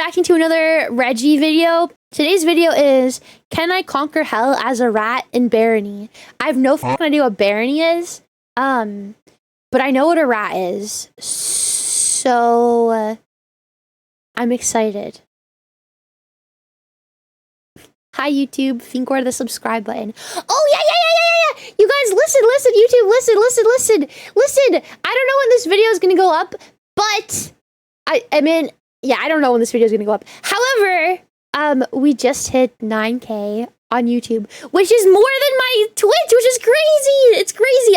reacting to another Reggie video. Today's video is, can I conquer hell as a rat in Barony? I have no fucking idea what Barony is, but I know what a rat is, so I'm excited. Hi YouTube, finger the subscribe button. Oh yeah. You guys, listen, YouTube, listen. I don't know when this video is gonna go up, but I mean, yeah, I don't know when this video is gonna go up. However, we just hit 9K on YouTube, which is more than my Twitch, which is crazy. It's crazy.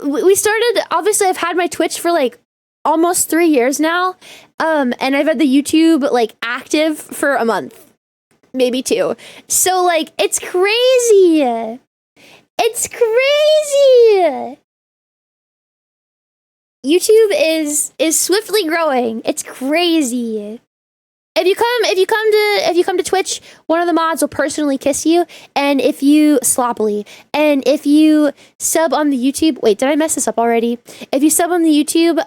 We started, obviously I've had my Twitch for like almost 3 years now. And I've had the YouTube like active for a month. Maybe 2. So like, it's crazy. It's crazy. YouTube is swiftly growing. It's crazy. If you come to Twitch, one of the mods will personally kiss you, and if you sloppily, and if you sub on the YouTube, wait, did I mess this up already? If you sub on the YouTube,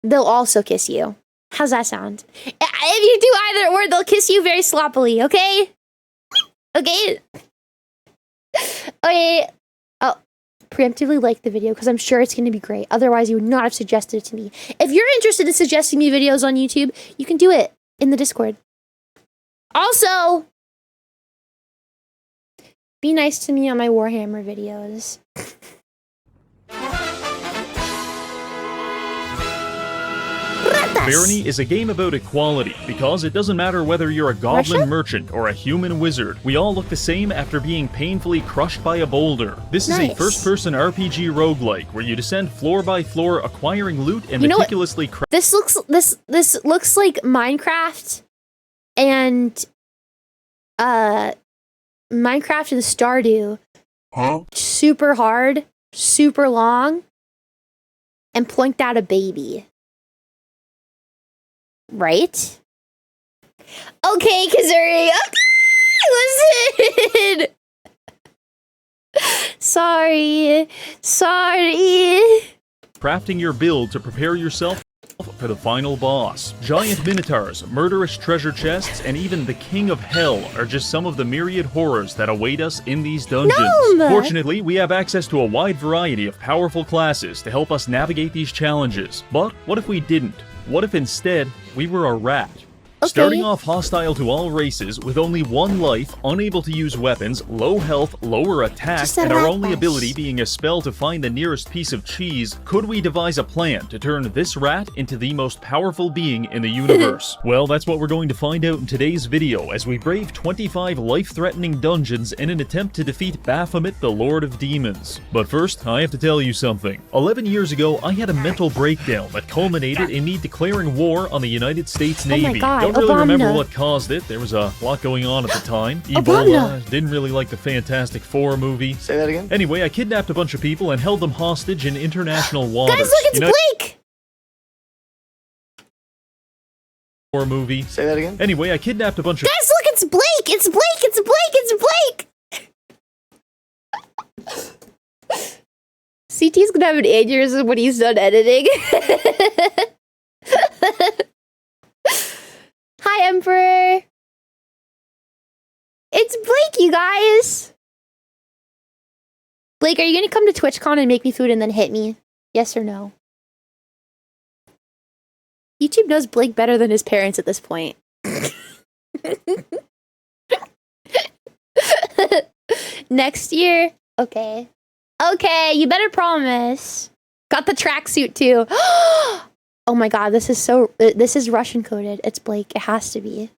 they'll also kiss you. How's that sound? If you do either or, they'll kiss you very sloppily, okay? Okay? Okay. Oh, preemptively like the video because I'm sure it's going to be great. Otherwise, you would not have suggested it to me. If you're interested in suggesting me videos on YouTube, you can do it in the Discord. Also, be nice to me on my Warhammer videos. Barony is a game about equality, because it doesn't matter whether you're a goblin merchant or a human wizard. We all look the same after being painfully crushed by a boulder. This is a first-person RPG roguelike, where you descend floor by floor, acquiring loot and meticulously craft. This looks like Minecraft and Stardew. Huh? Super hard, super long, and plonked out a baby. Right? Okay, Kazuri. Okay, listen. Sorry. Crafting your build to prepare yourself for the final boss. Giant minotaurs, murderous treasure chests, and even the king of hell are just some of the myriad horrors that await us in these dungeons. Fortunately, we have access to a wide variety of powerful classes to help us navigate these challenges. But what if we didn't? What if instead, we were a rat? Okay. Starting off hostile to all races, with only 1 life, unable to use weapons, low health, lower attack, and our only ability being a spell to find the nearest piece of cheese, could we devise a plan to turn this rat into the most powerful being in the universe? Well, that's what we're going to find out in today's video, as we brave 25 life-threatening dungeons in an attempt to defeat Baphomet, the Lord of Demons. But first, I have to tell you something. 11 years ago, I had a mental breakdown that culminated in me declaring war on the United States Navy. Oh my God. Don't really remember what caused it. There was a lot going on at the time. Ebola. Didn't really like the Fantastic Four movie. Say that again? Anyway, I kidnapped a bunch of people and held them hostage in international waters. Guys, look, it's Blake! Four movie. Say that again? Anyway, I kidnapped a bunch of... Guys, look, it's Blake! It's Blake! CT's gonna have an aneurysm when he's done editing. Hi, Emperor. It's Blake, you guys. Blake, are you gonna come to TwitchCon and make me food and then hit me? Yes or no? YouTube knows Blake better than his parents at this point. Next year? Okay. Okay, you better promise. Got the tracksuit too. Oh my God, this is Russian coded. It's Blake. It has to be.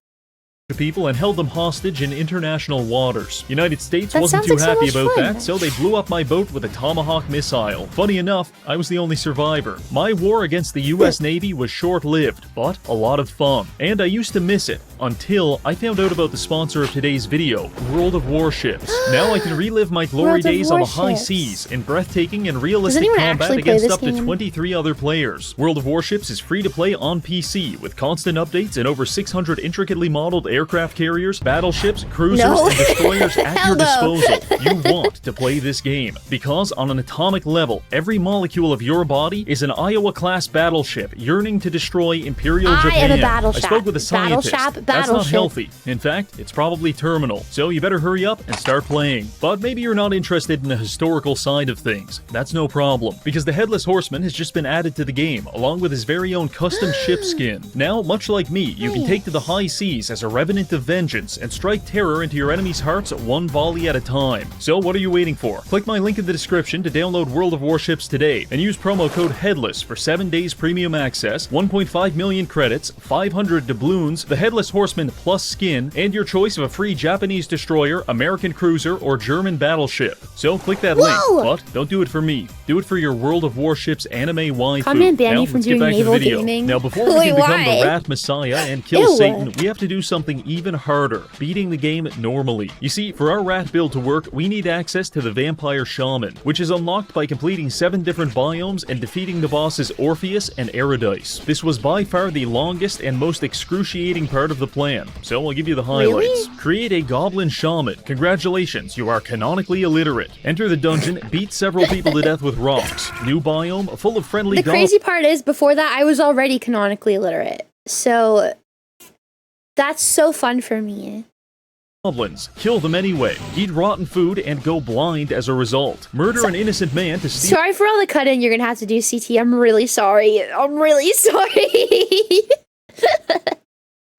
People and held them hostage in international waters. United States wasn't too happy about that, so they blew up my boat with a Tomahawk missile. Funny enough, I was the only survivor. My war against the US Navy was short-lived, but a lot of fun. And I used to miss it, until I found out about the sponsor of today's video, World of Warships. Now I can relive my glory days on the high seas, in breathtaking and realistic combat against up to 23 other players. World of Warships is free to play on PC, with constant updates and over 600 intricately modeled aircraft carriers, battleships, cruisers, No. and destroyers at Hell your no. disposal. You want to play this game, because on an atomic level, every molecule of your body is an Iowa-class battleship yearning to destroy Imperial Japan. I am a battleship. I spoke with a scientist. That's not Battleship. healthy. In fact, it's probably terminal. So you better hurry up and start playing. But maybe you're not interested in the historical side of things. That's no problem, because the Headless Horseman has just been added to the game, along with his very own custom ship skin. Now, much like me, you can take to the high seas as a revenant of vengeance and strike terror into your enemies' hearts one volley at a time. So what are you waiting for? Click my link in the description to download World of Warships today, and use promo code HEADLESS for 7 days premium access, 1.5 million credits, 500 doubloons, the Headless Horseman plus skin, and your choice of a free Japanese destroyer, American cruiser, or German battleship. So click that link, but don't do it for me. Do it for your World of Warships anime waifu. Comment and ban Now you from let's get doing back to the naval video. gaming. Now before we Wait, can become why? the Rat Messiah and kill Ew. Satan, we have to do something even harder, beating the game normally. You see, for our rat build to work, we need access to the Vampire Shaman, which is unlocked by completing 7 different biomes and defeating the bosses Orpheus and Eridice. This was by far the longest and most excruciating part of the plan, so I'll give you the highlights. Really? Create a Goblin Shaman. Congratulations, you are canonically illiterate. Enter the dungeon, beat several people to death with rocks. New biome, full of friendly The crazy part is, before that, I was already canonically illiterate. So, that's so fun for me. goblins. Kill them anyway. Eat rotten food and go blind as a result. Murder an innocent man to steal Sorry for all the cut-in you're gonna have to do, CT. I'm really sorry. I'm really sorry.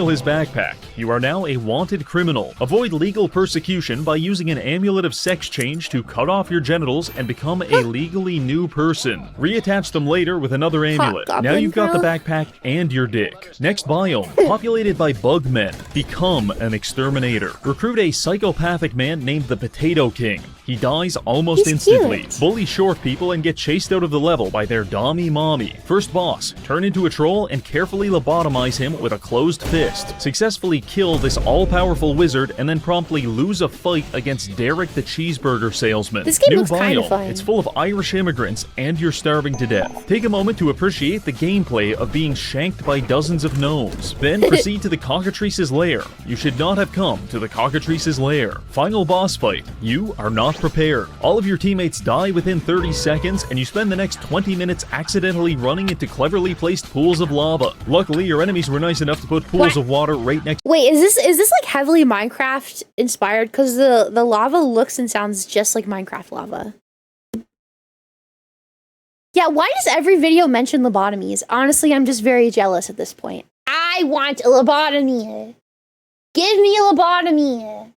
his backpack. You are now a wanted criminal. Avoid legal persecution by using an amulet of sex change to cut off your genitals and become a legally new person. Reattach them later with another amulet. Now goblin you've got the girl. backpack and your dick. Next biome, populated by bug men. Become an exterminator. Recruit a psychopathic man named the Potato King. He dies almost He's instantly. cute. Bully short people and get chased out of the level by their dommy mommy. First boss, turn into a troll and carefully lobotomize him with a closed fist. Successfully kill this all-powerful wizard and then promptly lose a fight against Derek the cheeseburger salesman. This game New looks kinda biome. fun. It's full of Irish immigrants and you're starving to death. Take a moment to appreciate the gameplay of being shanked by dozens of gnomes. Then proceed to the cockatrice's lair. You should not have come to the cockatrice's lair. Final boss fight. You are not prepared. All of your teammates die within 30 seconds and you spend the next 20 minutes accidentally running into cleverly placed pools of lava. Luckily, your enemies were nice enough to put pools of water right next. Wait, is this like heavily Minecraft inspired? Because the lava looks and sounds just like Minecraft lava. Yeah, why does every video mention lobotomies? Honestly, I'm just very jealous at this point. I want a lobotomy. Give me a lobotomy.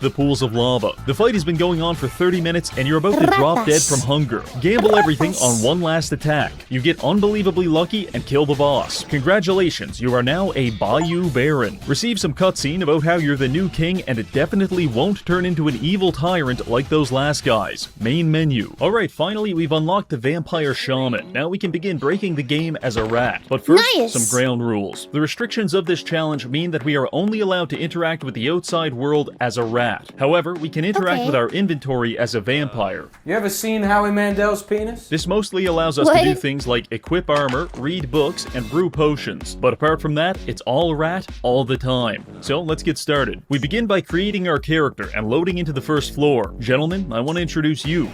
The pools of lava. The fight has been going on for 30 minutes and you're about to drop dead from hunger. Gamble everything on one last attack. You get unbelievably lucky and kill the boss. Congratulations, you are now a Bayou Baron. Receive some cutscene about how you're the new king and it definitely won't turn into an evil tyrant like those last guys. Main menu. Alright, finally we've unlocked the Vampire Shaman. Now we can begin breaking the game as a rat. But first, Nice. some ground rules. The restrictions of this challenge mean that we are only allowed to interact with the outside world as a rat. However, we can interact Okay. with our inventory as a vampire. You ever seen Howie Mandel's penis? This mostly allows us to What? do things like equip armor, read books, and brew potions. But apart from that, it's all rat all the time. So let's get started. We begin by creating our character and loading into the first floor. Gentlemen, I want to introduce you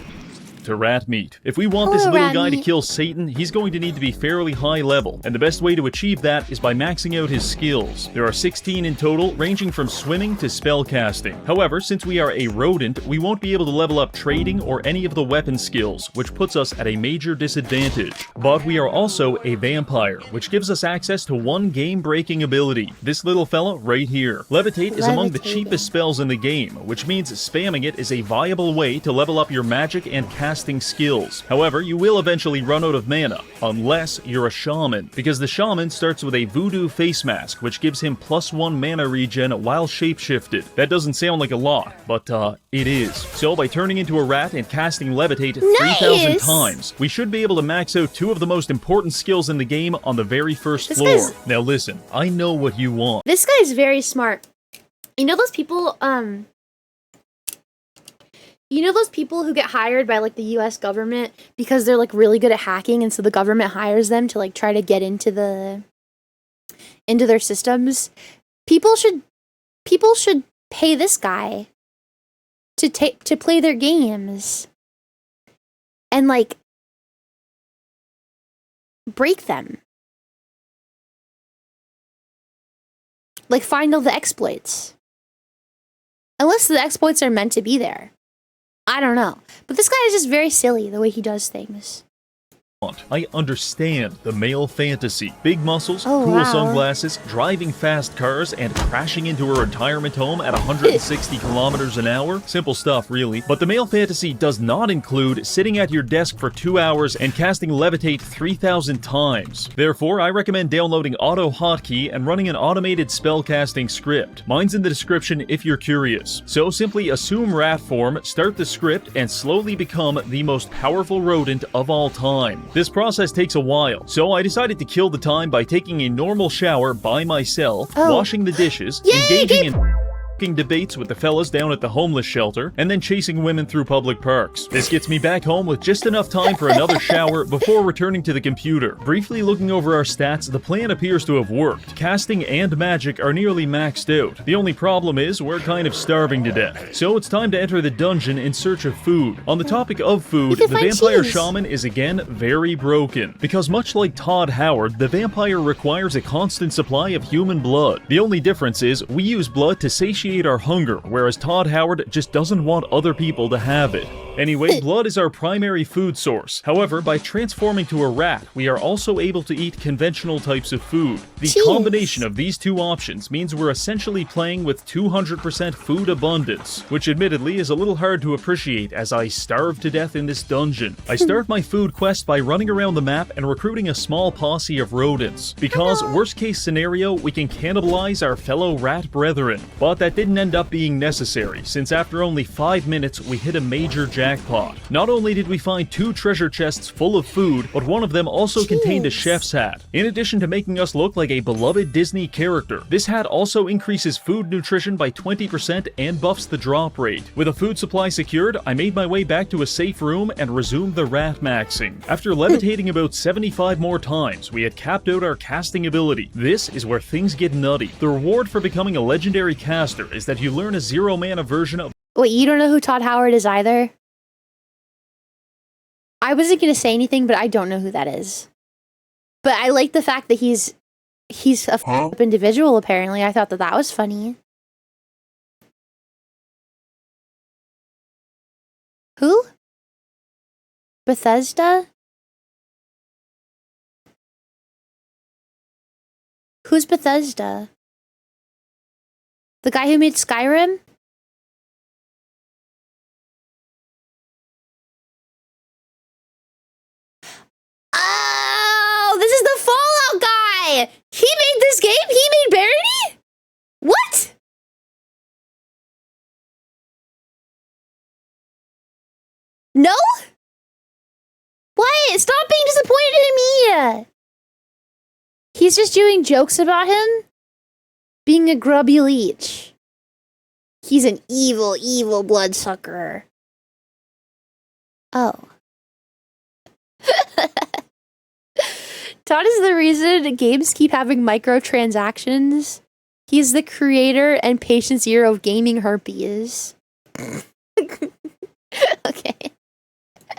to Rat Meat. If we want this Hello, little Rat guy to Meat. kill Satan, he's going to need to be fairly high level, and the best way to achieve that is by maxing out his skills. There are 16 in total, ranging from swimming to spellcasting. However, since we are a rodent, we won't be able to level up trading or any of the weapon skills, which puts us at a major disadvantage. But we are also a vampire, which gives us access to one game-breaking ability. This little fella right here. Levitate is among the Levitating. cheapest spells in the game, which means spamming it is a viable way to level up your magic and casting skills. However, you will eventually run out of mana, unless you're a shaman, because the shaman starts with a voodoo face mask, which gives him +1 mana regen while shapeshifted. That doesn't sound like a lot, but it is. So by turning into a rat and casting Levitate 3,000 Nice. times, we should be able to max out 2 of the most important skills in the game on the very first This floor. guy's- Now listen, I know what you want. This guy's very smart. You know those people, you know those people who get hired by like the US government because they're like really good at hacking, and so the government hires them to like try to get into their systems. People should pay this guy to play their games and like break them. Like find all the exploits. Unless the exploits are meant to be there. I don't know. But this guy is just very silly the way he does things. I understand the male fantasy. Big muscles, Oh, cool wow. sunglasses, driving fast cars, and crashing into her retirement home at 160 kilometers an hour. Simple stuff, really. But the male fantasy does not include sitting at your desk for 2 hours and casting Levitate 3,000 times. Therefore, I recommend downloading Auto Hotkey and running an automated spellcasting script. Mine's in the description if you're curious. So simply assume rat form, start the script, and slowly become the most powerful rodent of all time. This process takes a while, so I decided to kill the time by taking a normal shower by myself, washing the dishes, engaging in debates with the fellas down at the homeless shelter, and then chasing women through public parks. This gets me back home with just enough time for another shower before returning to the computer. Briefly looking over our stats, the plan appears to have worked. Casting and magic are nearly maxed out. The only problem is we're kind of starving to death. So it's time to enter the dungeon in search of food. On the topic of food, the vampire shaman is again very broken. Because much like Todd Howard, the vampire requires a constant supply of human blood. The only difference is we use blood to satiate our hunger, whereas Todd Howard just doesn't want other people to have it. Anyway, blood is our primary food source. However, by transforming to a rat, we are also able to eat conventional types of food. The combination of these two options means we're essentially playing with 200% food abundance, which admittedly is a little hard to appreciate as I starve to death in this dungeon. I start my food quest by running around the map and recruiting a small posse of rodents, because worst case scenario, we can cannibalize our fellow rat brethren. But that didn't end up being necessary, since after only 5 minutes, we hit a major jackpot. Not only did we find 2 treasure chests full of food, but one of them also contained a chef's hat. In addition to making us look like a beloved Disney character, this hat also increases food nutrition by 20% and buffs the drop rate. With a food supply secured, I made my way back to a safe room and resumed the rat maxing. After levitating about 75 more times, we had capped out our casting ability. This is where things get nutty. The reward for becoming a legendary caster is that you learn a 0-mana version of— Wait, you don't know who Todd Howard is either? I wasn't gonna say anything, but I don't know who that is. But I like the fact that he's a f***ed-up individual, apparently. I thought that was funny. Who? Bethesda? Who's Bethesda? The guy who made Skyrim? Oh, this is the Fallout guy! He made this game? He made Barony? What? No? What? Stop being disappointed in me! He's just doing jokes about him being a grubby leech. He's an evil, evil bloodsucker. Oh. Todd is the reason games keep having microtransactions. He's the creator and patient zero of gaming herpes. Okay.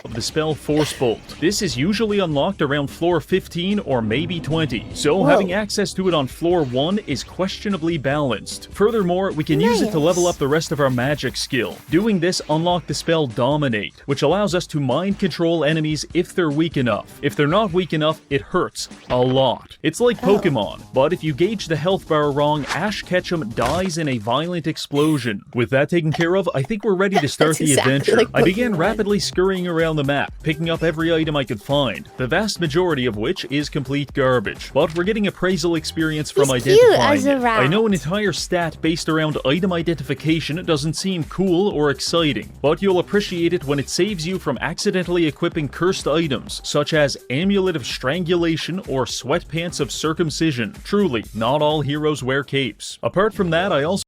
of the spell Force Bolt. This is usually unlocked around floor 15 or maybe 20, so having access to it on floor 1 is questionably balanced. Furthermore, we can use it to level up the rest of our magic skill. Doing this unlocked the spell Dominate, which allows us to mind control enemies if they're weak enough. If they're not weak enough, it hurts a lot. It's like Pokemon, but if you gauge the health bar wrong, Ash Ketchum dies in a violent explosion. With that taken care of, I think we're ready to start the adventure. Like I began rapidly scurrying around the map, picking up every item I could find, the vast majority of which is complete garbage. But we're getting appraisal experience from identifying it. I know an entire stat based around item identification doesn't seem cool or exciting, but you'll appreciate it when it saves you from accidentally equipping cursed items, such as Amulet of Strangulation or Sweatpants of Circumcision. Truly, not all heroes wear capes. Apart from that, I also—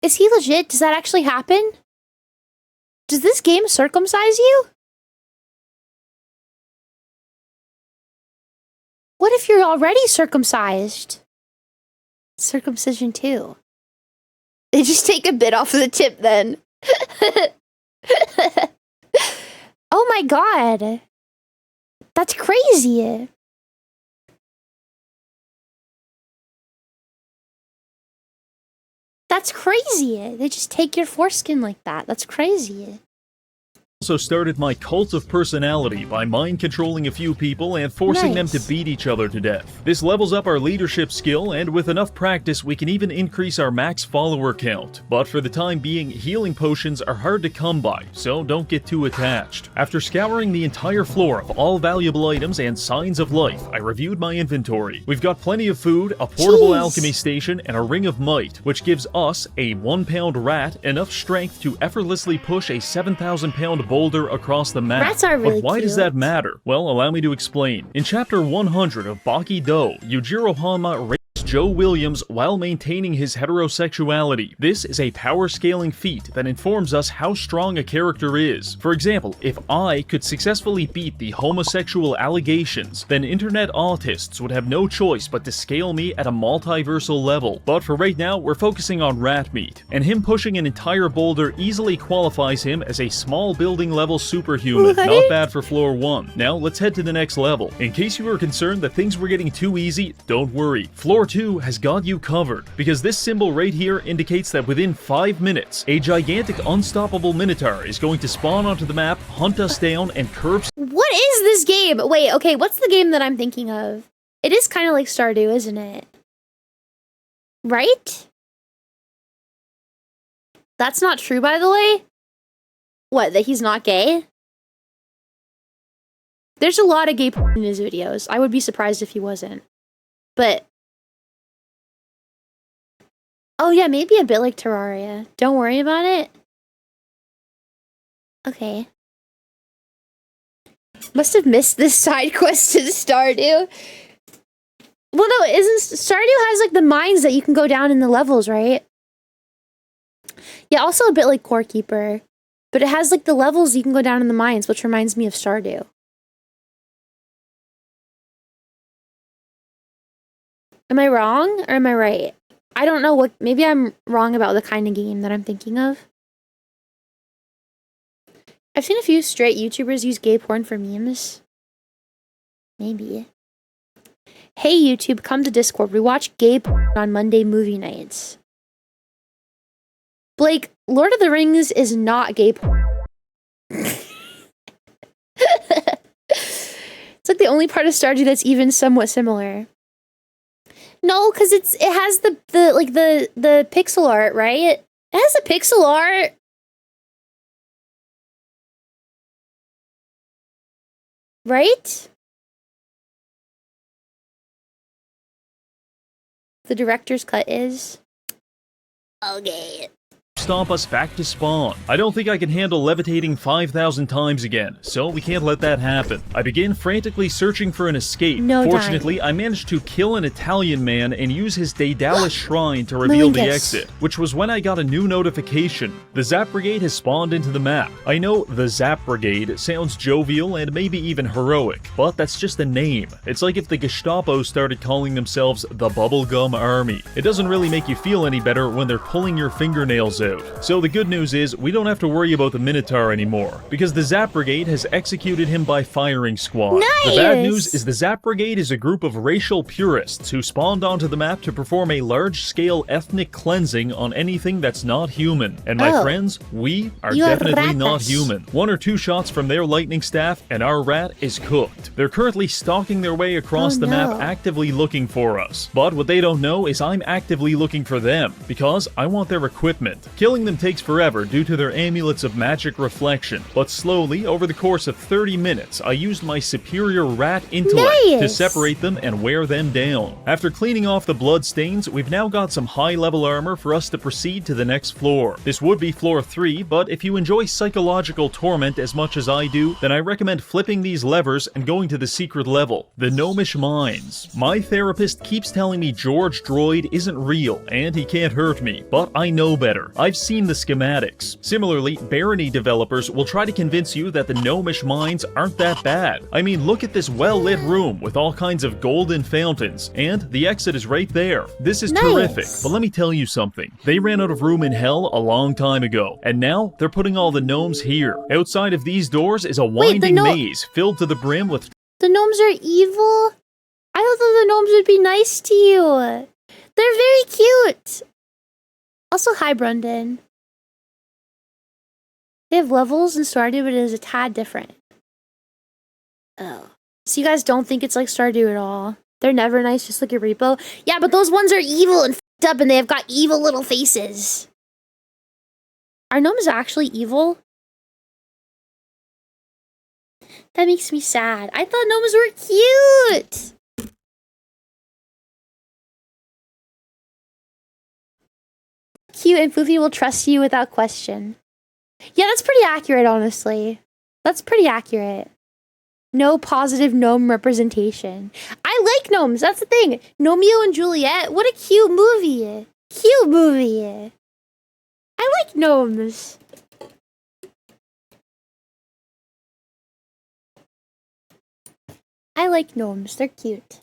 Is he legit? Does that actually happen? Does this game circumcise you? What if you're already circumcised? circumcision too. They just take a bit off of the tip then. Oh my god. That's crazy. That's crazy. They just take your foreskin like that. That's crazy. Also started my cult of personality by mind controlling a few people and forcing them to beat each other to death. This levels up our leadership skill, and with enough practice we can even increase our max follower count. But for the time being, healing potions are hard to come by, so don't get too attached. After scouring the entire floor of all valuable items and signs of life, I reviewed my inventory. We've got plenty of food, a portable alchemy station, and a ring of might, which gives us a 1-pound rat enough strength to effortlessly push a 7,000-pound boulder across the map. Rats are really But why cute. does that matter? Well, allow me to explain. In chapter 100 of Baki Do, Yujiro Hanma rapes Joe Williams while maintaining his heterosexuality. This is a power scaling feat that informs us how strong a character is. For example, if I could successfully beat the homosexual allegations, then internet autists would have no choice but to scale me at a multiversal level. But for right now, we're focusing on rat meat, and him pushing an entire boulder easily qualifies him as a small building level superhuman. What? Not bad for floor 1. Now let's head to the next level. In case you were concerned that things were getting too easy, don't worry. Floor 2 has got you covered, because this symbol right here indicates that within 5 minutes, a gigantic unstoppable Minotaur is going to spawn onto the map, hunt us down, and curb. What is this game? Wait, okay, what's the game that I'm thinking of? It is kind of like Stardew, isn't it? Right? That's not true, by the way? What, that he's not gay? There's a lot of gay porn in his videos. I would be surprised if he wasn't. But... oh yeah, maybe a bit like Terraria. Don't worry about it. Okay. Must have missed this side quest to Stardew. Well, no, isn't Stardew has like the mines that you can go down in the levels, right? Yeah, also a bit like Core Keeper, but it has like the levels you can go down in the mines, which reminds me of Stardew. Am I wrong or am I right? I don't know what, maybe I'm wrong about the kind of game that I'm thinking of. I've seen a few straight YouTubers use gay porn for memes. Maybe. Hey YouTube, come to Discord. We watch gay porn on Monday movie nights. Blake, Lord of the Rings is not gay porn. It's like the only part of Stardew that's even somewhat similar. No, because it has the pixel art, right? It has the pixel art. Right? The director's cut is okay. Stomp us back to spawn. I don't think I can handle levitating 5,000 times again, so we can't let that happen. I begin frantically searching for an escape. No Fortunately, I managed to kill an Italian man and use his Daedalus shrine to reveal the exit, which was when I got a new notification. The Zap Brigade has spawned into the map. I know the Zap Brigade sounds jovial and maybe even heroic, but that's just a name. It's like if the Gestapo started calling themselves the Bubblegum Army. It doesn't really make you feel any better when they're pulling your fingernails out. So the good news is, we don't have to worry about the Minotaur anymore, because the Zap Brigade has executed him by firing squad. Nice! The bad news is the Zap Brigade is a group of racial purists who spawned onto the map to perform a large-scale ethnic cleansing on anything that's not human. And my friends, we are definitely not human. 1 or 2 shots from their lightning staff and our rat is cooked. They're currently stalking their way across the map, actively looking for us. But what they don't know is I'm actively looking for them, because I want their equipment. Killing them takes forever due to their amulets of magic reflection, but slowly, over the course of 30 minutes, I used my superior rat intellect to separate them and wear them down. After cleaning off the blood stains, we've now got some high-level armor for us to proceed to the next floor. This would be floor 3, but if you enjoy psychological torment as much as I do, then I recommend flipping these levers and going to the secret level, the Gnomeish Mines. My therapist keeps telling me George Droid isn't real, and he can't hurt me, but I know better. I've seen the schematics. Similarly, Barony developers will try to convince you that the Gnomeish mines aren't that bad. I mean, look at this well-lit room with all kinds of golden fountains, and the exit is right there. This is terrific, but let me tell you something. They ran out of room in hell a long time ago, and now they're putting all the gnomes here. Outside of these doors is a winding maze filled to the brim with... The gnomes are evil? I thought that the gnomes would be nice to you. They're very cute. Also, hi, Brendan. They have levels in Stardew, but it is a tad different. Oh. So you guys don't think it's like Stardew at all? They're never nice, just like a repo? Yeah, but those ones are evil and f***ed up, and they have got evil little faces. Are gnomes actually evil? That makes me sad. I thought gnomes were cute! Cute, and Fuufie will trust you without question. Yeah, that's pretty accurate, honestly. That's pretty accurate. No positive gnome representation. I like gnomes, that's the thing. Gnomeo and Juliet, what a cute movie. Cute movie. I like gnomes. I like gnomes, they're cute.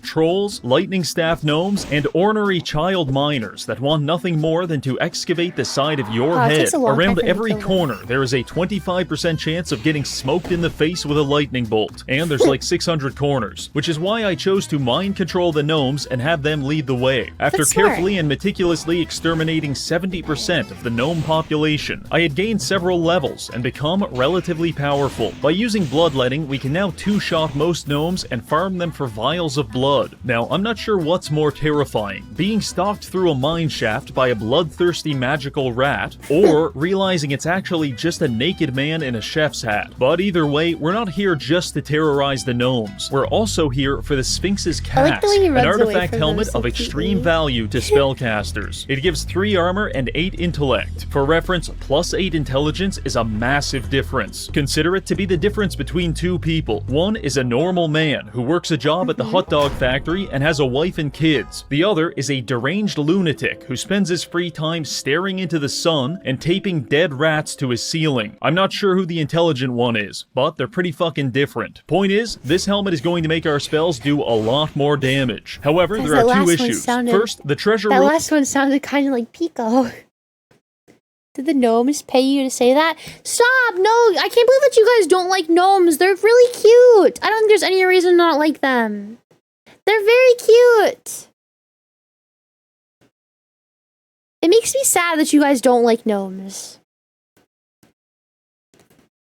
Trolls, lightning staff gnomes, and ornery child miners that want nothing more than to excavate the side of your head. Around every corner, there is a 25% chance of getting smoked in the face with a lightning bolt, and there's like 600 corners, which is why I chose to mind control the gnomes and have them lead the way. After carefully and meticulously exterminating 70% of the gnome population, I had gained several levels and become relatively powerful. By using bloodletting, we can now two-shot most gnomes and farm them for vials of blood. Now, I'm not sure what's more terrifying, being stalked through a mine shaft by a bloodthirsty magical rat, or realizing it's actually just a naked man in a chef's hat. But either way, we're not here just to terrorize the gnomes. We're also here for the Sphinx's Cask, an artifact helmet of extreme value to spellcasters. It gives 3 armor and 8 intellect. For reference, +8 intelligence is a massive difference. Consider it to be the difference between 2 people. One is a normal man who works a job at the hot dog factory and has a wife and kids. The other is a deranged lunatic who spends his free time staring into the sun and taping dead rats to his ceiling. I'm not sure who the intelligent one is, but they're pretty fucking different. Point is, this helmet is going to make our spells do a lot more damage. However, there are 2 issues. First, the treasure room... That last one sounded kind of like Pico. Did the gnomes pay you to say that? Stop! No! I can't believe that you guys don't like gnomes. They're really cute. I don't think there's any reason to not like them. They're very cute. It makes me sad that you guys don't like gnomes.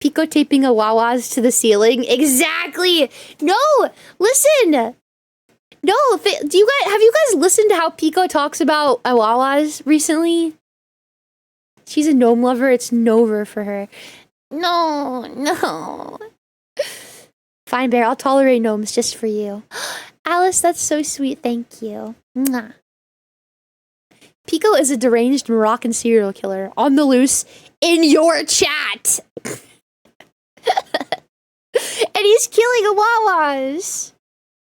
Pico taping a Wawas to the ceiling. Exactly. No, listen. No, have you guys listened to how Pico talks about Wawas recently? She's a gnome lover. It's Nover for her. No. Fine, Bear. I'll tolerate gnomes just for you. Alice, that's so sweet. Thank you. Mwah. Pico is a deranged Moroccan serial killer on the loose in your chat. And he's killing Awawas.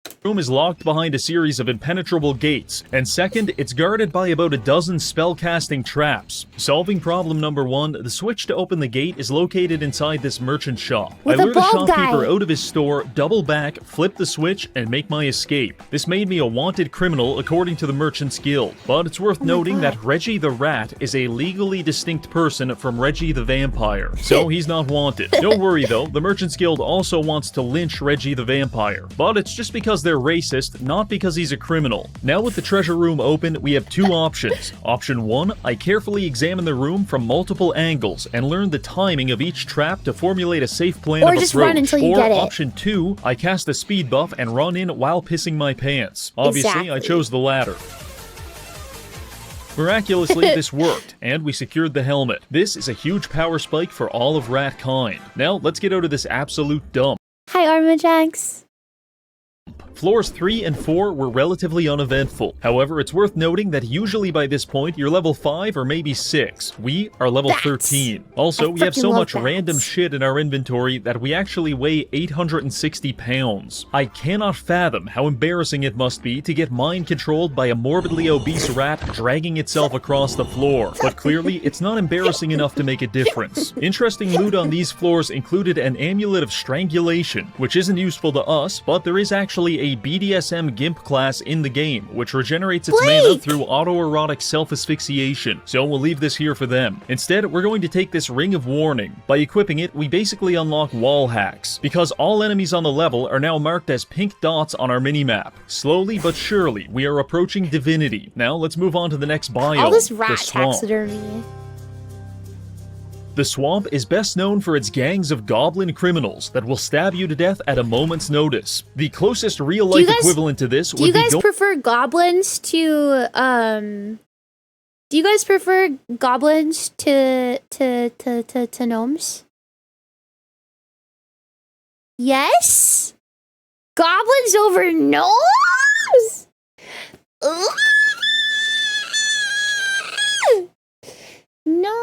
The room is locked behind a series of impenetrable gates, and second, it's guarded by about a dozen spellcasting traps. Solving problem number 1, the switch to open the gate is located inside this merchant shop. I lure the shopkeeper out of his store, double back, flip the switch, and make my escape. This made me a wanted criminal according to the Merchant's Guild, but it's worth noting that Reggie the Rat is a legally distinct person from Reggie the Vampire, so he's not wanted. Don't worry though, the Merchant's Guild also wants to lynch Reggie the Vampire, but it's just because they're racist, not because he's a criminal. Now with the treasure room open, we have 2 options. Option 1, I carefully examine the room from multiple angles and learn the timing of each trap to formulate a safe plan of approach. Run until you get it. Option 2, I cast a speed buff and run in while pissing my pants. Obviously, I chose the latter. Miraculously, this worked, and we secured the helmet. This is a huge power spike for all of rat kind. Now, let's get out of this absolute dump. Hi, Armajax. Floors 3 and 4 were relatively uneventful. However, it's worth noting that usually by this point you're level 5 or maybe 6. We are level 13. Also, we have so much random shit in our inventory that we actually weigh 860 pounds. I cannot fathom how embarrassing it must be to get mind controlled by a morbidly obese rat dragging itself across the floor, but clearly it's not embarrassing enough to make a difference. Interesting loot on these floors included an amulet of strangulation, which isn't useful to us, but there is actually a BDSM gimp class in the game, which regenerates its mana through autoerotic self-asphyxiation, so we'll leave this here for them. Instead, we're going to take this Ring of Warning. By equipping it, we basically unlock wall hacks, because all enemies on the level are now marked as pink dots on our minimap. Slowly but surely, we are approaching divinity. Now, let's move on to the next biome, all this rat the swamp. taxidermy. The swamp is best known for its gangs of goblin criminals that will stab you to death at a moment's notice. The closest real-life equivalent to this would be... Do you guys prefer goblins to, do you guys prefer goblins to gnomes? Yes? Goblins over gnomes? No.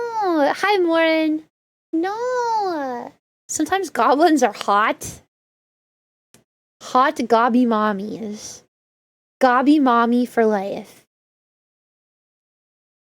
Hi, Morin. No. Sometimes goblins are hot. Hot gobby mommies. Gobby mommy for life.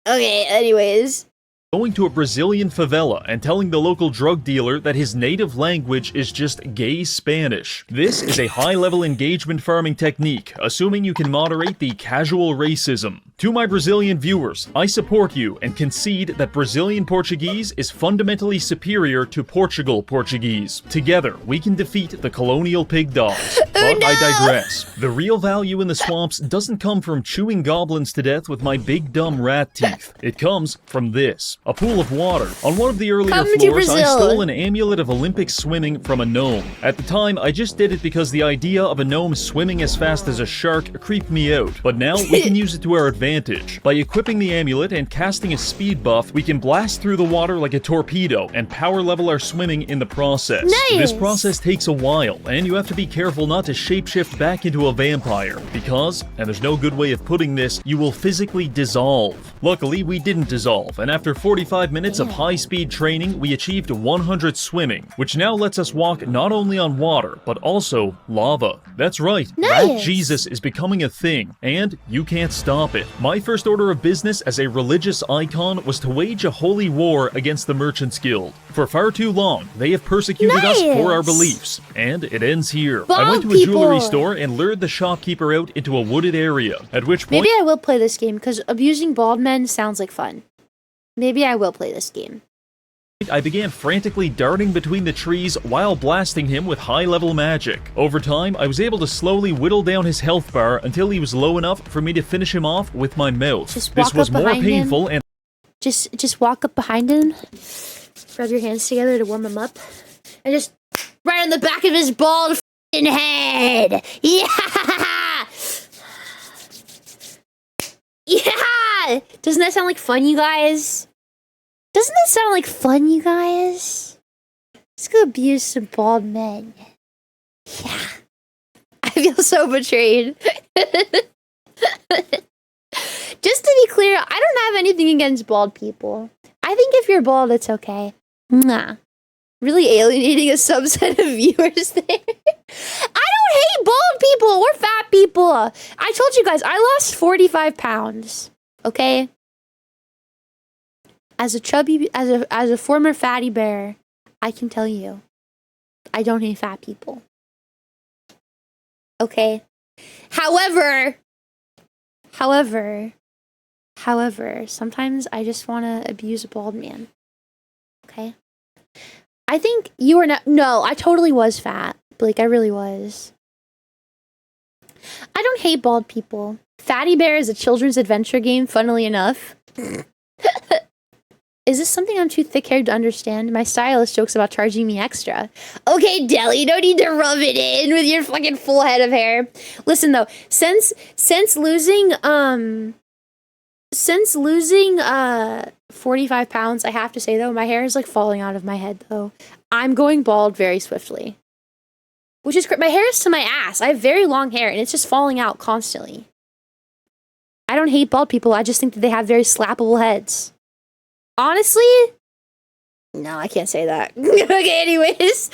Okay, anyways. Going to a Brazilian favela and telling the local drug dealer that his native language is just gay Spanish. This is a high-level engagement farming technique, assuming you can moderate the casual racism. To my Brazilian viewers, I support you and concede that Brazilian Portuguese is fundamentally superior to Portugal Portuguese. Together, we can defeat the colonial pig dogs. But I digress. The real value in the swamps doesn't come from chewing goblins to death with my big dumb rat teeth. It comes from this. A pool of water. On one of the earlier floors, I stole an amulet of Olympic swimming from a gnome. At the time, I just did it because the idea of a gnome swimming as fast as a shark creeped me out. But now, we can use it to our advantage. By equipping the amulet and casting a speed buff, we can blast through the water like a torpedo and power level our swimming in the process. Nice. This process takes a while, and you have to be careful not to shapeshift back into a vampire, because, and there's no good way of putting this, you will physically dissolve. Luckily, we didn't dissolve, and after 45 minutes of high-speed training, we achieved 100 swimming, which now lets us walk not only on water, but also lava. That's right, Rat Jesus is becoming a thing, and you can't stop it. My first order of business as a religious icon was to wage a holy war against the Merchants Guild. For far too long, they have persecuted us for our beliefs, and it ends here. I went to a jewelry store and lured the shopkeeper out into a wooded area, at which point— Maybe I will play this game, because abusing bald men sounds like fun. Maybe I will play this game. I began frantically darting between the trees while blasting him with high-level magic. Over time, I was able to slowly whittle down his health bar until he was low enough for me to finish him off with my mouth. This was more painful and— Just walk up behind him, rub your hands together to warm him up, and just right on the back of his bald f***ing head! Yeah! Yeah! Doesn't that sound like fun, you guys? Doesn't that sound like fun, you guys? Let's go abuse some bald men. Yeah. I feel so betrayed. Just to be clear, I don't have anything against bald people. I think if you're bald, it's okay. Nah. Really alienating a subset of viewers there. I don't hate bald people or fat people. I told you guys, I lost 45 pounds. Okay? As a chubby, as a former fatty bear, I can tell you, I don't hate fat people. Okay? However, sometimes I just want to abuse a bald man. Okay? I think you were not— no, I totally was fat. Like, I really was. I don't hate bald people. Fatty Bear is a children's adventure game, funnily enough. Is this something I'm too thick-haired to understand? My stylist jokes about charging me extra. Okay, Deli, you don't need to rub it in with your fucking full head of hair. Listen, though, since losing 45 pounds, I have to say, though, my hair is, like, falling out of my head, though. I'm going bald very swiftly. Which is my hair is to my ass. I have very long hair and it's just falling out constantly. I don't hate bald people. I just think that they have very slappable heads. Honestly, no, I can't say that. Okay, anyways.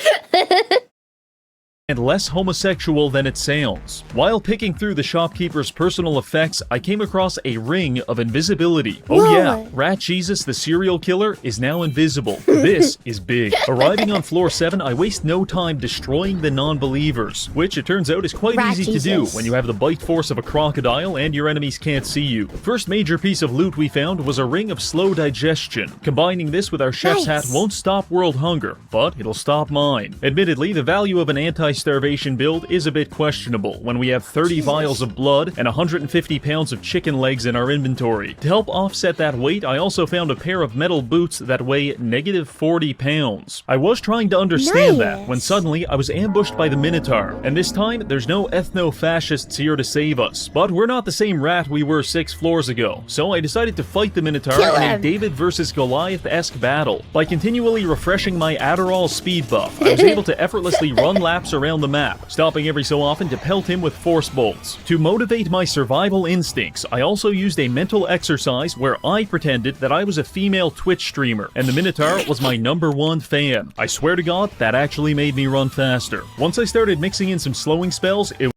And less homosexual than it sounds. While picking through the shopkeeper's personal effects, I came across a ring of invisibility. Oh Whoa. yeah, Rat Jesus the serial killer is now invisible. This is big. Arriving on floor 7, I waste no time destroying the non-believers, which it turns out is quite Rat easy Jesus. to do when you have the bite force of a crocodile and your enemies can't see you. First major piece of loot we found was a ring of slow digestion. Combining this with our chef's hat Nice. won't stop world hunger, but it'll stop mine. Admittedly, the value of an anti-starvation build is a bit questionable when we have 30 vials of blood and 150 pounds of chicken legs in our inventory. To help offset that weight, I also found a pair of metal boots that weigh negative 40 pounds. I was trying to understand that when suddenly I was ambushed by the Minotaur, and this time there's no ethno-fascists here to save us. But we're not the same rat we were 6 floors ago, so I decided to fight the Minotaur Kill in a him. David versus Goliath-esque battle. By continually refreshing my Adderall speed buff, I was able to effortlessly run laps around the map, stopping every so often to pelt him with force bolts. To motivate my survival instincts, I also used a mental exercise where I pretended that I was a female Twitch streamer, and the Minotaur was my #1 fan. I swear to God, that actually made me run faster. Once I started mixing in some slowing spells, it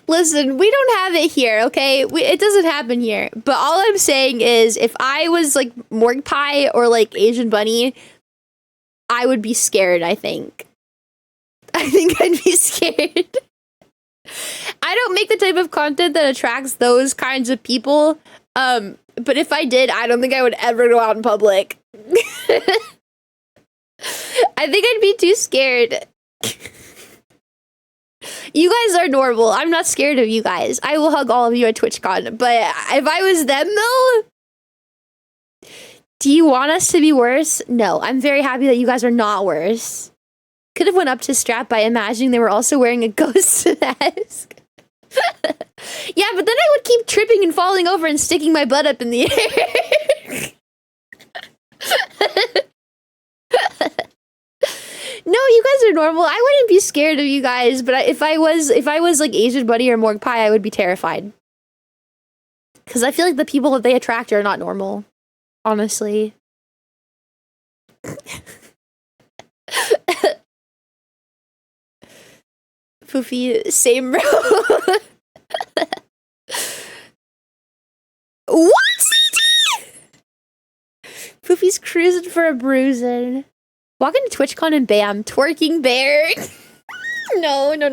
Listen, we don't have it here, okay? It doesn't happen here. But all I'm saying is, if I was like Morg Pie or like Asian Bunny, I would be scared, I think. I think I'd be scared. I don't make the type of content that attracts those kinds of people. But if I did, I don't think I would ever go out in public. I think I'd be too scared. You guys are normal. I'm not scared of you guys. I will hug all of you at TwitchCon. But if I was them, though, do you want us to be worse? No, I'm very happy that you guys are not worse. Could have went up to Strap by imagining they were also wearing a ghost mask. Yeah, but then I would keep tripping and falling over and sticking my butt up in the air. No, you guys are normal. I wouldn't be scared of you guys, but if I was like Asian Buddy or Morg Pie, I would be terrified. Because I feel like the people that they attract are not normal. Honestly. Fuufie, same bro. What, CT? Fuufie's cruising for a bruising. Walk into TwitchCon and bam, twerking bear. No. No.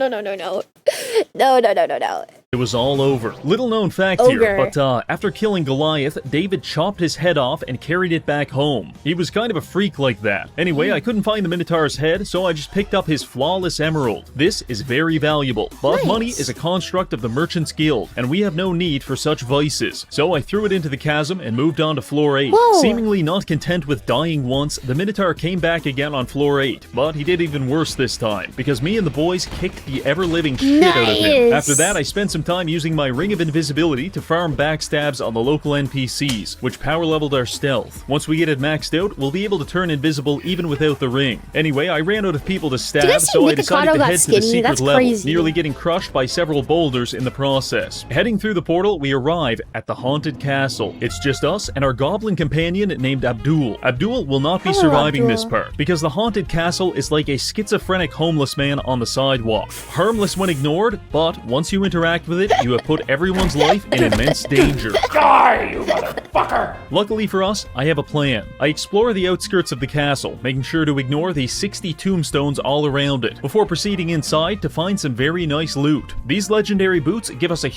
It was all over. Little known fact Ogre. here, but after killing Goliath, David chopped his head off and carried it back home. He was kind of a freak like that. Anyway, I couldn't find the Minotaur's head, so I just picked up his flawless emerald. This is very valuable, but Nice. money is a construct of the Merchant's Guild, and we have no need for such vices. So I threw it into the chasm and moved on to floor 8. Whoa. Seemingly not content with dying once, the Minotaur came back again on floor 8, but he did even worse this time, because me and the boys kicked the ever-living shit out of him. Nice. After that, I spent some time using my Ring of Invisibility to farm backstabs on the local NPCs, which power leveled our stealth. Once we get it maxed out, we'll be able to turn invisible even without the ring. Anyway, I ran out of people to stab, guys see so I Nikocado decided to got head to the skinny? secret That's level, crazy. nearly getting crushed by several boulders in the process. Heading through the portal, we arrive at the haunted castle. It's just us and our goblin companion named Abdul. Abdul will not be Hello, surviving this Abdul. part, because the haunted castle is like a schizophrenic homeless man on the sidewalk. Harmless when ignored, but once you interact with it, you have put everyone's life in immense danger. Die, you motherfucker! Luckily for us, I have a plan. I explore the outskirts of the castle, making sure to ignore the 60 tombstones all around it, before proceeding inside to find some very nice loot. These legendary boots give us a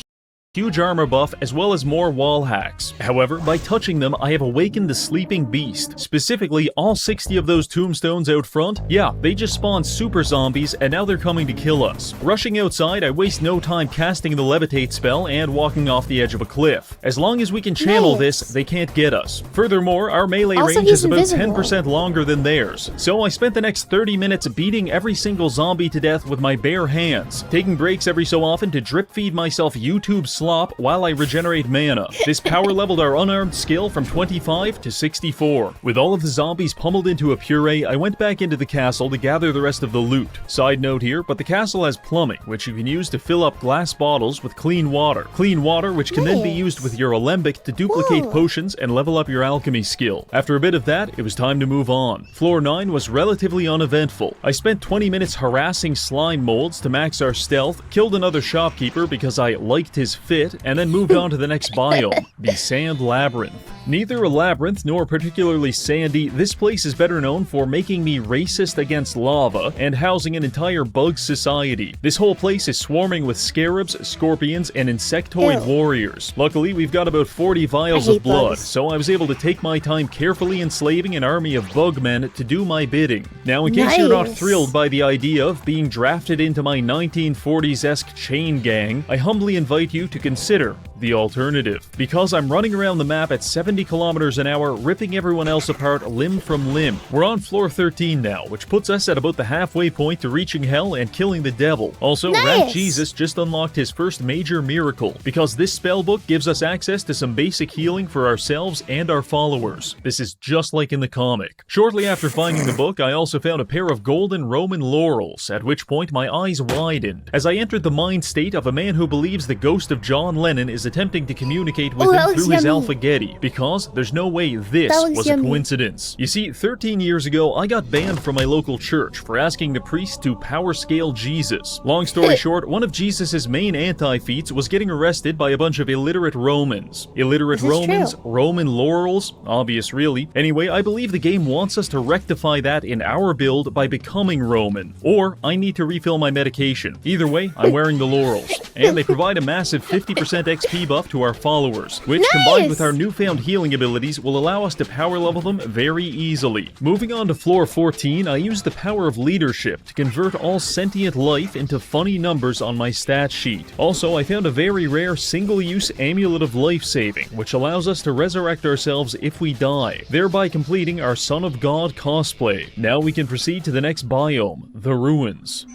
huge armor buff, as well as more wall hacks. However, by touching them, I have awakened the sleeping beast. Specifically, all 60 of those tombstones out front, yeah, they just spawned super zombies, and now they're coming to kill us. Rushing outside, I waste no time casting the levitate spell and walking off the edge of a cliff. As long as we can channel this, they can't get us. Furthermore, our melee range is about 10% longer than theirs. So I spent the next 30 minutes beating every single zombie to death with my bare hands, taking breaks every so often to drip feed myself YouTube slop while I regenerate mana. This power leveled our unarmed skill from 25 to 64. With all of the zombies pummeled into a puree, I went back into the castle to gather the rest of the loot. Side note here, but the castle has plumbing, which you can use to fill up glass bottles with clean water. Clean water which can then be used with your alembic to duplicate potions and level up your alchemy skill. After a bit of that, it was time to move on. Floor 9 was relatively uneventful. I spent 20 minutes harassing slime molds to max our stealth, killed another shopkeeper because I liked his fit, and then moved on to the next biome, the Sand Labyrinth. Neither a labyrinth nor particularly sandy, this place is better known for making me racist against lava and housing an entire bug society. This whole place is swarming with scarabs, scorpions, and insectoid warriors. Luckily, we've got about 40 vials of blood, so I was able to take my time carefully enslaving an army of bugmen to do my bidding. Now, in case you're not thrilled by the idea of being drafted into my 1940s-esque chain gang, I humbly invite you to consider the alternative. Because I'm running around the map at 70 kilometers an hour, ripping everyone else apart limb from limb. We're on floor 13 now, which puts us at about the halfway point to reaching hell and killing the devil. Also, Rat Jesus just unlocked his first major miracle, because this spellbook gives us access to some basic healing for ourselves and our followers. This is just like in the comic. Shortly after finding the book, I also found a pair of golden Roman laurels, at which point my eyes widened, as I entered the mind state of a man who believes the ghost of John Lennon is attempting to communicate with him through his alpha-getty, because there's no way this was a coincidence. You see, 13 years ago, I got banned from my local church for asking the priest to power scale Jesus. Long story short, one of Jesus's main anti-feats was getting arrested by a bunch of illiterate Romans. Illiterate Romans, Roman laurels, obvious really. Anyway, I believe the game wants us to rectify that in our build by becoming Roman, or I need to refill my medication. Either way, I'm wearing the laurels, and they provide a massive 50% XP buff to our followers, which combined with our newfound healing abilities will allow us to power level them very easily. Moving on to floor 14, I used the power of leadership to convert all sentient life into funny numbers on my stat sheet. Also, I found a very rare single-use amulet of life saving, which allows us to resurrect ourselves if we die, thereby completing our Son of God cosplay. Now we can proceed to the next biome, the ruins.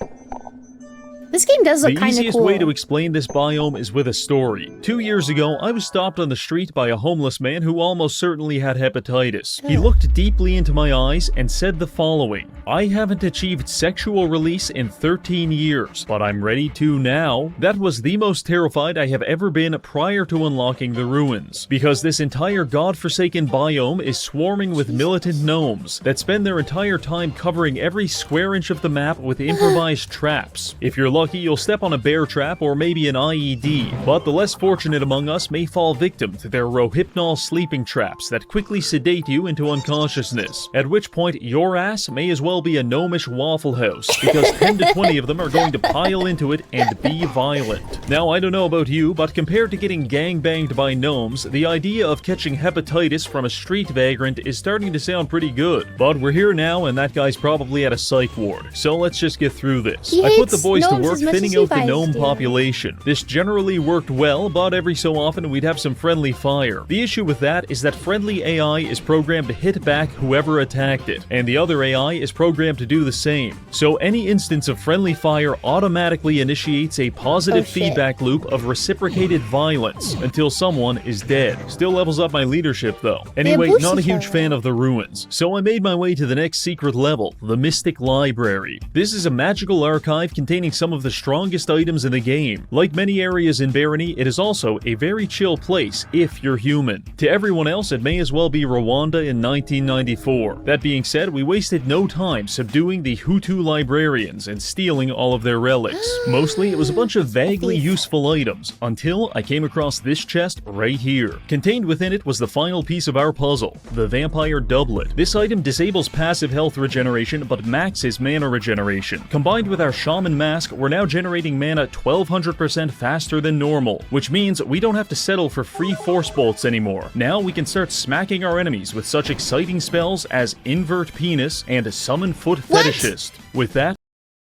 This game does look kind of cool. The easiest way to explain this biome is with a story. 2 years ago, I was stopped on the street by a homeless man who almost certainly had hepatitis. He looked deeply into my eyes and said the following: "I haven't achieved sexual release in 13 years, but I'm ready to now." That was the most terrified I have ever been prior to unlocking the ruins, because this entire godforsaken biome is swarming with militant gnomes that spend their entire time covering every square inch of the map with improvised traps. If you're lucky, you'll step on a bear trap or maybe an IED, but the less fortunate among us may fall victim to their rohypnol sleeping traps that quickly sedate you into unconsciousness, at which point your ass may as well be a gnomish Waffle House, because 10 to 20 of them are going to pile into it and be violent. Now, I don't know about you, but compared to getting gangbanged by gnomes, the idea of catching hepatitis from a street vagrant is starting to sound pretty good. But we're here now, and that guy's probably at a psych ward, so let's just get through this. I put the boys to work thinning out the gnome population. This generally worked well, but every so often we'd have some friendly fire. The issue with that is that friendly AI is programmed to hit back whoever attacked it, and the other AI is programmed to do the same. So any instance of friendly fire automatically initiates a positive feedback loop of reciprocated violence until someone is dead. Still levels up my leadership though. Anyway, not a huge fan of the ruins, so I made my way to the next secret level, the Mystic Library. This is a magical archive containing some of the strongest items in the game. Like many areas in Barony, it is also a very chill place if you're human. To everyone else, it may as well be Rwanda in 1994. That being said, we wasted no time subduing the Hutu librarians and stealing all of their relics. Mostly, it was a bunch of vaguely useful items, until I came across this chest right here. Contained within it was the final piece of our puzzle, the Vampire Doublet. This item disables passive health regeneration, but maxes mana regeneration. Combined with our Shaman Mask, we're we're now generating mana 1200% faster than normal, which means we don't have to settle for free force bolts anymore. Now we can start smacking our enemies with such exciting spells as Invert Penis and Summon Foot Fetishist. With that...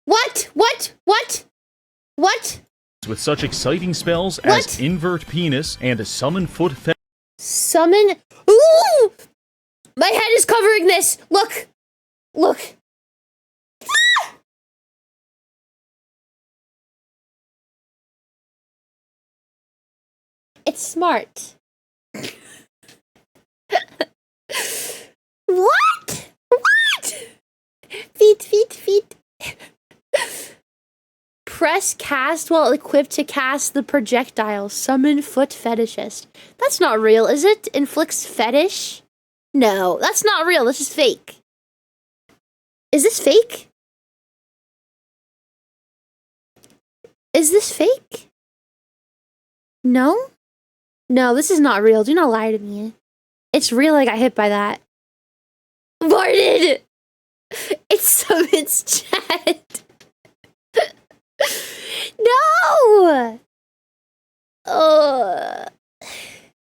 What? With such exciting spells as Invert Penis and Summon Foot Fetishist. Summon... Ooh! My head is covering this! Look! Ah! It's smart. What? Feet. Press cast while equipped to cast the projectile. Summon Foot Fetishist. That's not real, is it? Inflicts fetish? No, that's not real. This is fake. Is this fake? Is this fake? No? No, this is not real. Do not lie to me. It's real. I got hit by that. Varden! It summons chat. No!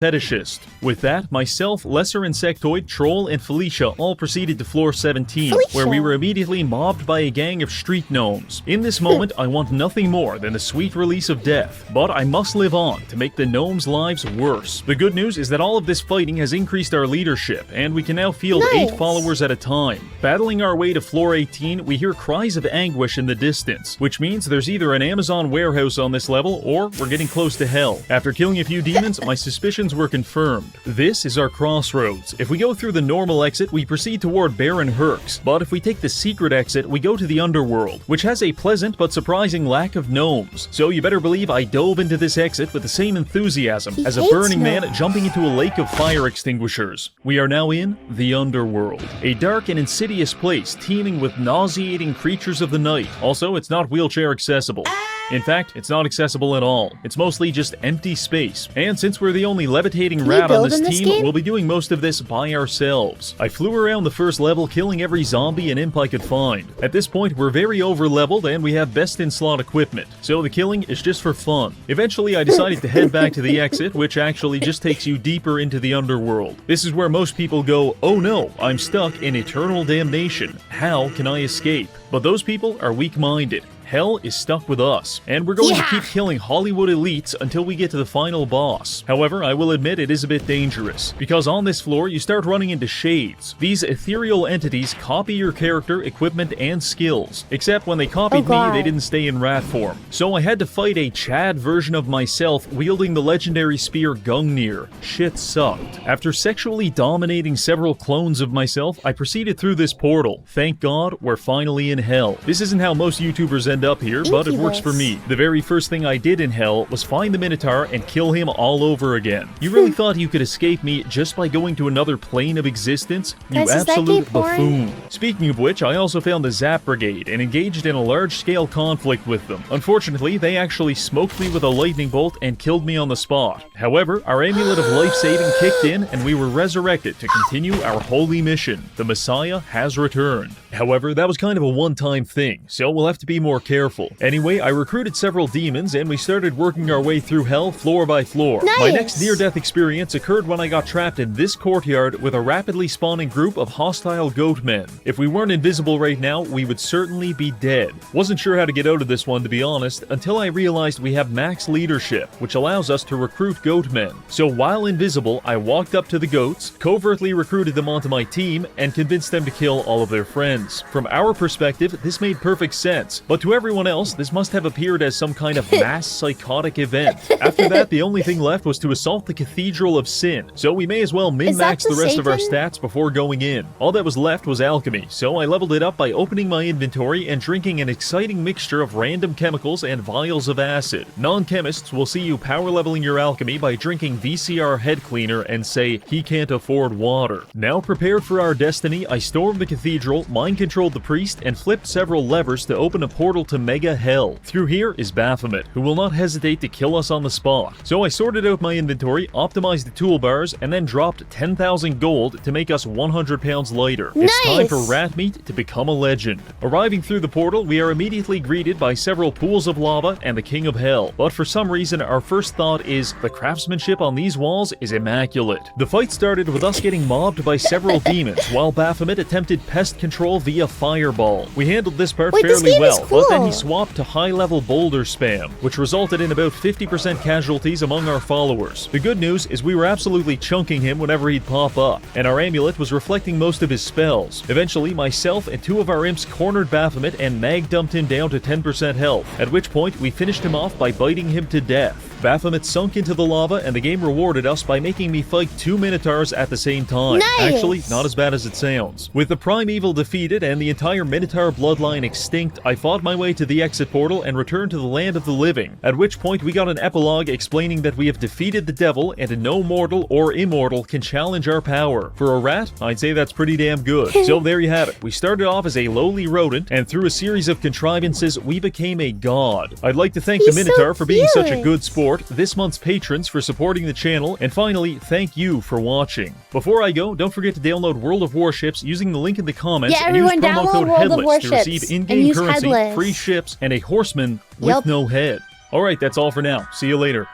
Fetishist. With that, myself, Lesser Insectoid, Troll, and Felicia all proceeded to floor 17, where we were immediately mobbed by a gang of street gnomes. In this moment, I want nothing more than the sweet release of death, but I must live on to make the gnomes' lives worse. The good news is that all of this fighting has increased our leadership, and we can now field 8 followers at a time. Battling our way to floor 18, we hear cries of anguish in the distance, which means there's either an Amazon warehouse on this level, or we're getting close to hell. After killing a few demons, my suspicions were confirmed. This is our crossroads. If we go through the normal exit, we proceed toward Baron Herx, but if we take the secret exit, we go to the underworld, which has a pleasant but surprising lack of gnomes. So you better believe I dove into this exit with the same enthusiasm as a burning man jumping into a lake of fire extinguishers. We are now in the underworld, a dark and insidious place teeming with nauseating creatures of the night. Also, it's not wheelchair accessible. In fact, it's not accessible at all. It's mostly just empty space. And since we're the only levitating rat on this team, we'll be doing most of this by ourselves. I flew around the first level, killing every zombie and imp I could find. At this point, we're very over-leveled and we have best-in-slot equipment, so the killing is just for fun. Eventually, I decided to head back to the exit, which actually just takes you deeper into the underworld. This is where most people go, oh no, I'm stuck in eternal damnation. How can I escape? But those people are weak-minded. Hell is stuck with us, and we're going to keep killing Hollywood elites until we get to the final boss. However, I will admit it is a bit dangerous, because on this floor you start running into shades. These ethereal entities copy your character, equipment, and skills. Except when they copied me, they didn't stay in rat form. So I had to fight a Chad version of myself wielding the legendary spear Gungnir. Shit sucked. After sexually dominating several clones of myself, I proceeded through this portal. Thank God, we're finally in hell. This isn't how most YouTubers end up here, but it works for me. The very first thing I did in hell was find the Minotaur and kill him all over again. You really thought you could escape me just by going to another plane of existence? You absolute buffoon. Speaking of which, I also found the Zap Brigade and engaged in a large-scale conflict with them. Unfortunately, they actually smoked me with a lightning bolt and killed me on the spot. However, our amulet of life-saving kicked in and we were resurrected to continue our holy mission. The Messiah has returned. However, that was kind of a one-time thing, so we'll have to be more careful. Anyway, I recruited several demons and we started working our way through hell floor by floor. My next near-death experience occurred when I got trapped in this courtyard with a rapidly spawning group of hostile goat men. If we weren't invisible right now, we would certainly be dead. Wasn't sure how to get out of this one, to be honest, until I realized we have max leadership, which allows us to recruit goat men. So while invisible, I walked up to the goats, covertly recruited them onto my team, and convinced them to kill all of their friends. From our perspective, this made perfect sense, but to everyone else, this must have appeared as some kind of mass psychotic event. After that, the only thing left was to assault the Cathedral of Sin, so we may as well min-max the rest of our stats before going in. All that was left was alchemy, so I leveled it up by opening my inventory and drinking an exciting mixture of random chemicals and vials of acid. Non-chemists will see you power leveling your alchemy by drinking VCR head cleaner and say, he can't afford water. Now prepared for our destiny, I stormed the cathedral, mind-controlled the priest, and flipped several levers to open a portal portal to Mega Hell. Through here is Baphomet, who will not hesitate to kill us on the spot. So I sorted out my inventory, optimized the toolbars, and then dropped 10,000 gold to make us 100 pounds lighter. Nice. It's time for rat meat to become a legend. Arriving through the portal, we are immediately greeted by several pools of lava and the King of Hell. But for some reason, our first thought is the craftsmanship on these walls is immaculate. The fight started with us getting mobbed by several demons, while Baphomet attempted pest control via fireball. We handled this part fairly well, but then he swapped to high-level boulder spam, which resulted in about 50% casualties among our followers. The good news is we were absolutely chunking him whenever he'd pop up, and our amulet was reflecting most of his spells. Eventually, myself and 2 of our imps cornered Baphomet and mag dumped him down to 10% health, at which point we finished him off by biting him to death. Baphomet sunk into the lava, and the game rewarded us by making me fight 2 Minotaurs at the same time. Nice. Actually, not as bad as it sounds. With the primeval defeated and the entire Minotaur bloodline extinct, I fought my way to the exit portal and returned to the land of the living, at which point we got an epilogue explaining that we have defeated the devil and no mortal or immortal can challenge our power. For a rat, I'd say that's pretty damn good. So there you have it. We started off as a lowly rodent, and through a series of contrivances, we became a god. I'd like to thank the Minotaur for being such a good sport, this month's patrons for supporting the channel, and finally, thank you for watching. Before I go, don't forget to download World of Warships using the link in the comments and use promo code HEADLESS to receive in-game currency, free ships, and a horseman with no head. Alright, that's all for now. See you later.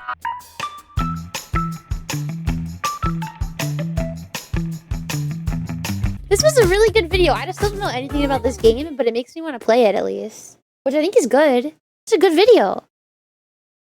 This was a really good video. I just don't know anything about this game, but it makes me want to play it at least. Which I think is good. It's a good video.